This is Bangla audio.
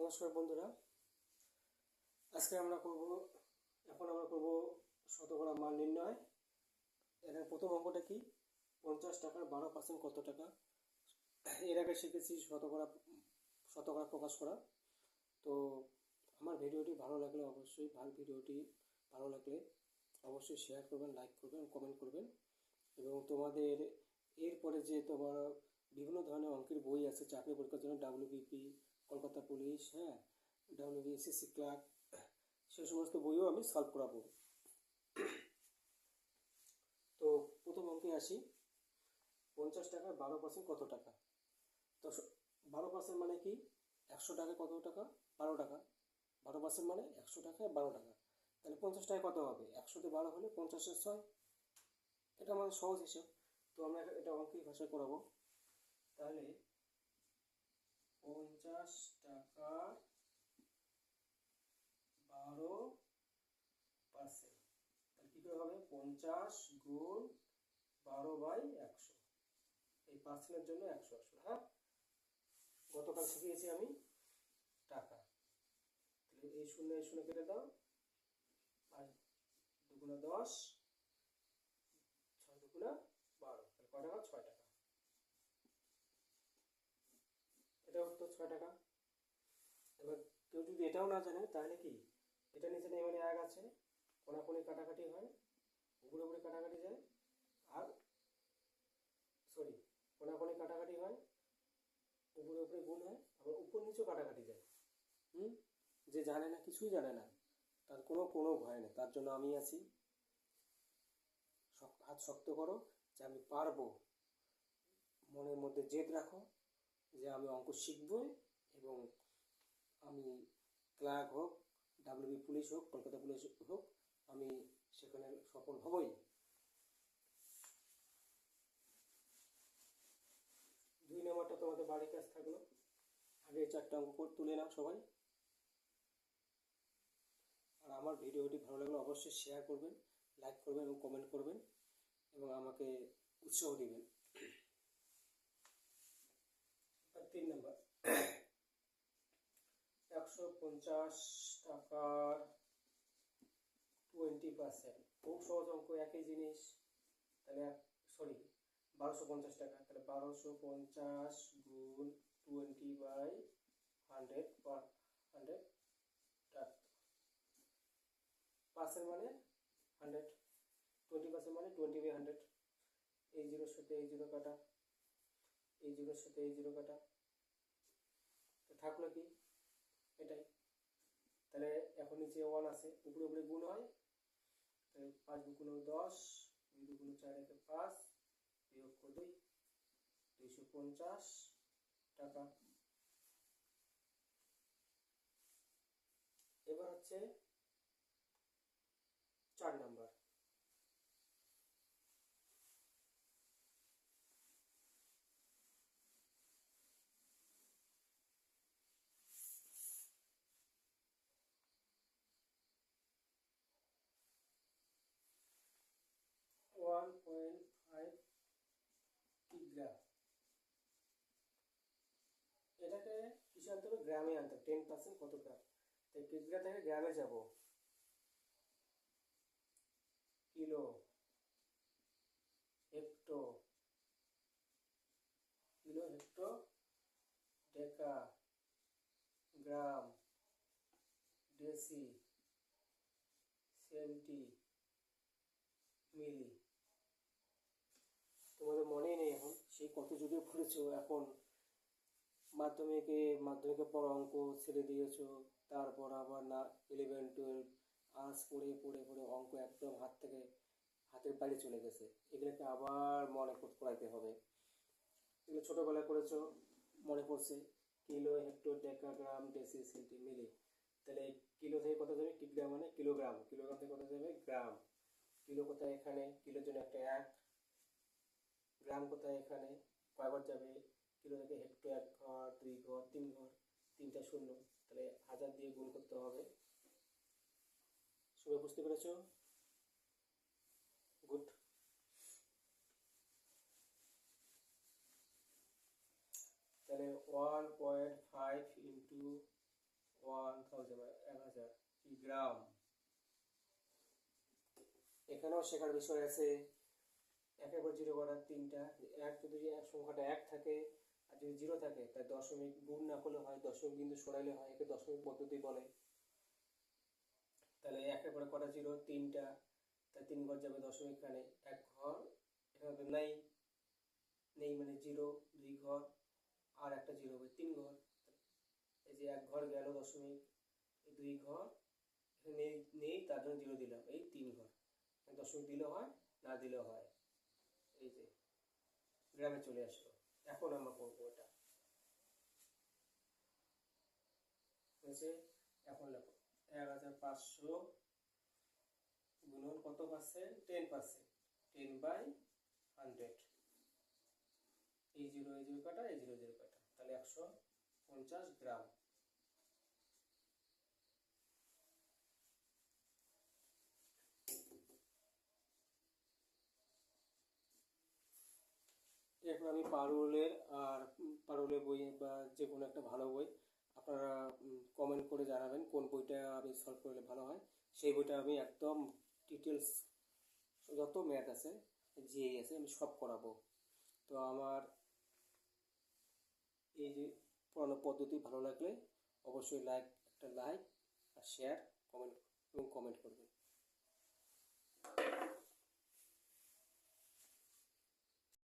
নমস্কার বন্ধুরা, আজকে আমরা করব শতকরা মান নির্ণয়। এখানে প্রথম অঙ্কটা কি, 50 টাকার 12% কত টাকা। এর আগে শিখেছি শতকরা প্রকাশ করা। তো আমার ভিডিওটি ভালো লাগলে অবশ্যই শেয়ার করবেন, লাইক করবেন, কমেন্ট করবেন। এবং তোমাদের এরপরে যে তোমার বিভিন্ন ধরনের অঙ্কের বই আছে চাকরি পরীক্ষার জন্য, WBP, Kolkata police, WBSSC clerk, সে সমস্ত বইও আমি সলভ করাবো। তো প্রথম অঙ্কে আসি, 50 টাকার 12% কত টাকা। তো 12% মানে কি, 100 টাকায় কত টাকা, 12 টাকা। 12% মানে 100 টাকায় 12 টাকা। তাহলে 50 টাকায় কত হবে, 100তে 12 হলে 50-এর 6। এটা আমাদের সহজ হিসাব। তো আমরা এটা অঙ্কিক ভাষায় করাবো। তাহলে 50 টাকা 12%, তাহলে কী করে হবে, 50 গুণ 12/100। এই পার্সেন্টের জন্য 100 আসলো। গতকাল শিখিয়েছি আমি টাকা। তাহলে এই শূন্য কেটে দাও, 5 দুগুণা 10, 6 দুগুণা 12, তাহলে কয় টাকা, 6 টাকা। এটা উত্তর, 6 টাকা। এবার কেউ যদি এটাও না জানে তাহলে কি, এটা নিচে নেই মানে 1 আছে, কোনাকুনি কাটাকাটি হয়, উপরে কাটাকাটি যায়, আর কোনাকুনি কাটাকাটি হয়, উপরে গুণ হয়, আবার উপর নিচেও কাটাকাটি যায়। যে জানে না, কিছুই জানে না, তার কোনো ভয় নেই। তার জন্য আমি আছি। হাত শক্ত করো যে আমি পারবো, মনের মধ্যে জেদ রাখো যে আমি অঙ্ক শিখবই, এবং আমি ক্লার্ক হোক, WB পুলিশ হোক, কলকাতা পুলিশ হোক, আমি সেখানে সফল হবই। 2 নম্বরটা তোমাদের বাড়ির কাজ থাকলো। আগে 4টা অঙ্ক তুলে নাও সবাই। আর আমার ভিডিওটি ভালো লাগলে অবশ্যই শেয়ার করবেন, লাইক করবেন এবং কমেন্ট করবেন, এবং আমাকে উৎসাহ দিবেন। 3 নম্বর, 150 টাকার 20%, খুব সহজ অঙ্ক, একই জিনিস। তাহলে 1250 টাকা, তাহলে 1250 গুণ 20/100 টাকা। পার্সেন্ট মানে 100, 20% মানে 20/100। এই জিরোর সাথে এই জিরো কাটা, এই জিরোর সাথে এই জিরো কাটা, তো থাকলো কি, এটাই। তাহলে এখন নিচে 1 আছে, উপরে গুণ হয়, তাহলে 5 দুগুণ 10, 2 দুগুণ 4 একে 5, বিয়োগ 2, 250 টাকা। এবার হচ্ছে 4 নম্বর, 1.5 কিগ্রা। এটাকে কিসে আনতে হবে, গ্রামে আনতে হবে। 10% কত গ্রাম, তাই কিগ্রা থেকে গ্রামে যাব। কিলো, হেক্টো, ডেকা, গ্রাম, ডেসি, সেন্টি, মিলি। তোমাদের মনেই নেই এখন, সেই কত যুগে পড়েছো। এখন মাধ্যমিকে পড়া অঙ্ক ছেড়ে দিয়েছো, তারপর আবার না 11, 12 আর্টস পড়ে অঙ্ক একদম হাতের বাইরে চলে গেছে। এগুলোকে আবার মনে করাইতে হবে। এগুলো ছোটোবেলায় করেছো, মনে পড়ছে। কিলো, হেক্টর, ডেকা, গ্রাম, ডেসি, সেন্টি, মিলি। তাহলে কিলো থেকে কত যাবে, কিগ্রা মানে কিলোগ্রাম, কিলোগ্রাম থেকে কত যাবে, গ্রাম। কিলো কোথায়, এখানে, কিলোর জন্য একটা 1। গ্রাম কোথায়, এখানে, কয়বার যাবে, কিলো থেকে হেক্টর 1 ঘর, 2 ঘর, 3 ঘর, 3টা শূন্য, তাহলে 1000 দিয়ে গুণ করতে হবে। সবাই বুঝতে পেরেছো? গুড। তাহলে 1.5 ইন্টু 1000 গ্রাম। এখানেও শেখার বিষয় আছে। একের পর জিরো করার তিনটা, এক যদি এক সংখ্যাটা এক থাকে আর যদি জিরো থাকে তাই দশমিক গুণ না করলে হয়, দশমিক বিন্দু সরাইলে হয়, একে দশমিক পদ্ধতি বলে। তাহলে একের পরে কটা জিরো? তিনটা, তাই 3 ঘর যাবে দশমিক খানে, এক ঘর এখানে তো নেই, নেই মানে জিরো, 2 ঘর আর একটা জিরো হবে 3 ঘর। এই যে এক ঘর গেল দশমিক, এই 2 ঘর এখানে নেই, নেই তার জন্য জিরো দিলাম, এই 3 ঘর। দশমিক দিলেও হয়, না দিলেও হয়। এই যে গ্রামে চলে আসলো। এখন আমরা করবো এটা, হয়েছে? এখন লেখো 1500 গুণন কত পার্সেন্ট? 10%, 10/100। এই জিরো কাটা, এই জিরো কাটা, তাহলে 150 গ্রাম। এরপর আমি পারুলের বই বা যে কোনো একটা ভালো বই আপনারা কমেন্ট করে জানাবেন কোন বইটা আমি সলভ করলে ভালো হয়। সেই বইটা আমি একদম ডিটেলস, যত ম্যাথ আছে, জিএই আছে, আমি সব করাবো। তো আমার এই যে পড়ানো পদ্ধতি ভালো লাগলে অবশ্যই একটা লাইক আর শেয়ার, কমেন্ট করবেন।